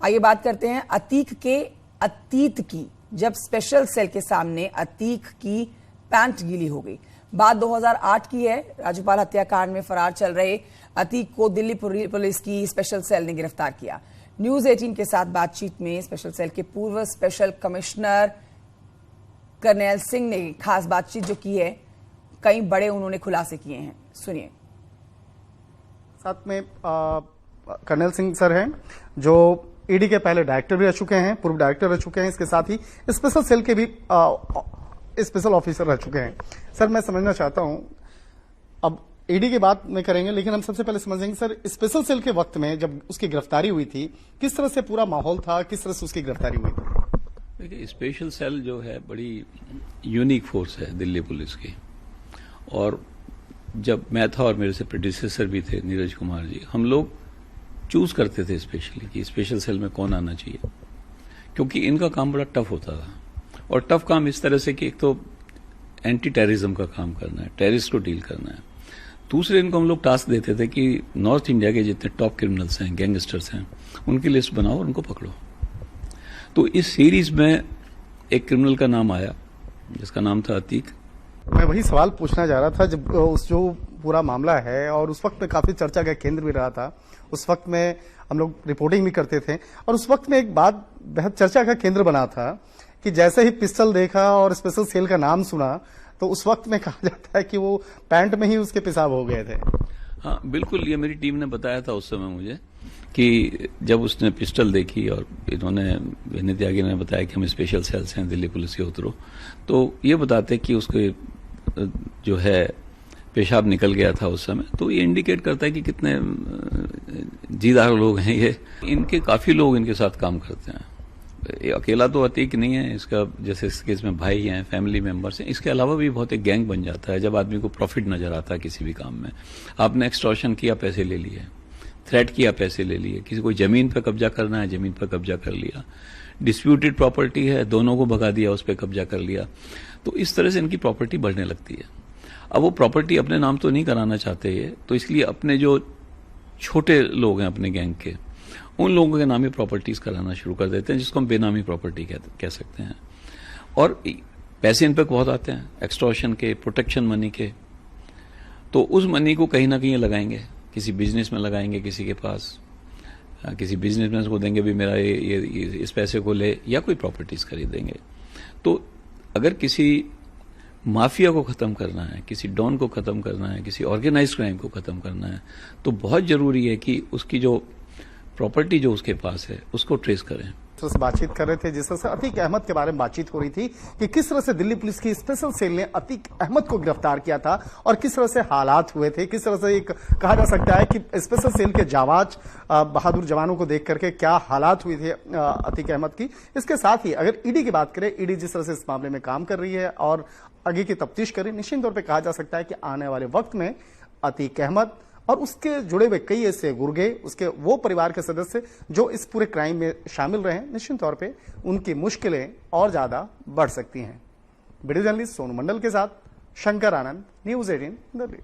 आइए बात करते हैं अतीक के अतीत की, जब स्पेशल सेल के सामने अतीक की पैंट गीली हो गई। बात 2008 की है। राज्यपाल हत्याकांड में फरार चल रहे अतीक को दिल्ली पुलिस की स्पेशल सेल ने गिरफ्तार किया। न्यूज 18 के साथ बातचीत में स्पेशल सेल के पूर्व स्पेशल कमिश्नर करनैल सिंह ने खास बातचीत जो की है, कई बड़े उन्होंने खुलासे किए हैं, सुनिए। साथ में कर्नैल सिंह सर हैं जो ईडी के पहले डायरेक्टर भी रह चुके हैं, पूर्व डायरेक्टर रह चुके हैं, इसके साथ ही स्पेशल सेल के भी स्पेशल ऑफिसर रह चुके हैं। सर मैं समझना चाहता हूं, अब ईडी की बात में करेंगे, लेकिन हम सबसे पहले समझेंगे सर स्पेशल सेल के वक्त में जब उसकी गिरफ्तारी हुई थी, किस तरह से पूरा माहौल था, किस तरह से उसकी गिरफ्तारी हुई थी? देखिए, स्पेशल सेल जो है बड़ी यूनिक फोर्स है दिल्ली पुलिस की, और जब मैं था और मेरे से प्रेडिसेसर भी थे नीरज कुमार जी, हम लोग चूज करते थे स्पेशली कि स्पेशल सेल में कौन आना चाहिए, क्योंकि इनका काम बड़ा टफ होता था। और टफ काम इस तरह से कि एक तो एंटी टेररिज्म का काम करना है, टेररिस्ट को डील करना है। दूसरे इनको हम लोग टास्क देते थे कि नॉर्थ इंडिया के जितने टॉप क्रिमिनल्स हैं, गैंगस्टर्स हैं, उनकी लिस्ट बनाओ और उनको पकड़ो। तो इस सीरीज में एक क्रिमिनल का नाम आया जिसका नाम था अतीक। मैं वही सवाल पूछना जा रहा था, जब उस जो पूरा मामला है और उस वक्त में काफी चर्चा का केंद्र भी रहा था, उस वक्त में हम लोग रिपोर्टिंग भी करते थे, और उस वक्त में एक बात बेहद चर्चा का केंद्र बना था कि जैसे ही पिस्टल देखा और स्पेशल सेल का नाम सुना तो उस वक्त में कहा जाता है कि वो पैंट में ही उसके पेशाब हो गए थे। हाँ बिल्कुल, ये मेरी टीम ने बताया था उस समय मुझे कि जब उसने पिस्टल देखी और इन्होंने विनय त्यागी ने बताया कि हम स्पेशल सेल्स हैं दिल्ली पुलिस के, उतरो, तो ये बताते कि उसके जो है पेशाब निकल गया था उस समय। तो ये इंडिकेट करता है कि कितने जीदार लोग हैं ये। इनके काफी लोग इनके साथ काम करते हैं, ये अकेला तो अतीक नहीं है, इसका जैसे इस केस में भाई हैं, फैमिली मेंबर्स हैं, इसके अलावा भी बहुत एक गैंग बन जाता है जब आदमी को प्रॉफिट नजर आता है किसी भी काम में। आपने एक्सटॉर्शन किया, पैसे ले लिए, थ्रेट किया, पैसे ले लिए, किसी को जमीन पर कब्जा करना है, जमीन पर कब्जा कर लिया, डिस्प्यूटेड प्रॉपर्टी है, दोनों को भगा दिया, उस पर कब्जा कर लिया। तो इस तरह से इनकी प्रॉपर्टी बढ़ने लगती है। अब वो प्रॉपर्टी अपने नाम तो नहीं कराना चाहते ये, तो इसलिए अपने जो छोटे लोग हैं अपने गैंग के, उन लोगों के नाम ही प्रॉपर्टीज कराना शुरू कर देते हैं, जिसको हम बेनामी प्रॉपर्टी कह सकते हैं। और पैसे इन पर बहुत आते हैं, एक्सटॉर्शन के, प्रोटेक्शन मनी के। तो उस मनी को कहीं ना कहीं लगाएंगे, किसी बिजनेस में लगाएंगे, किसी के पास किसी बिजनेसमैन को देंगे भी मेरा ये इस पैसे को ले, या कोई प्रॉपर्टीज खरीदेंगे। तो अगर किसी माफिया को खत्म करना है, किसी डॉन को खत्म करना है, किसी ऑर्गेनाइज क्राइम को खत्म करना है, तो बहुत जरूरी है कि उसकी जो प्रॉपर्टी जो उसके पास है उसको ट्रेस करें। तो बातचीत कर रहे थे जिस तरह से अतीक अहमद के बारे में बातचीत हो रही थी कि किस तरह से दिल्ली पुलिस की स्पेशल सेल ने अतीक अहमद को गिरफ्तार किया था और किस तरह से हालात हुए थे, किस तरह से एक कहा जा सकता है कि स्पेशल सेल के जाबाज बहादुर जवानों को देख करके क्या हालात हुए थे अतीक अहमद की। इसके साथ ही अगर ईडी की बात करें, ईडी जिस तरह से इस मामले में काम कर रही है और आगे की तफ्तीश करें, निश्चित तौर पर कहा जा सकता है कि आने वाले वक्त में अतीक अहमद और उसके जुड़े हुए कई ऐसे गुर्गे, उसके वो परिवार के सदस्य जो इस पूरे क्राइम में शामिल रहे, निश्चित तौर पे उनकी मुश्किलें और ज्यादा बढ़ सकती हैं। वीडियो जर्नलिस्ट सोनू मंडल के साथ शंकर आनंद, न्यूज 18 दिल्ली।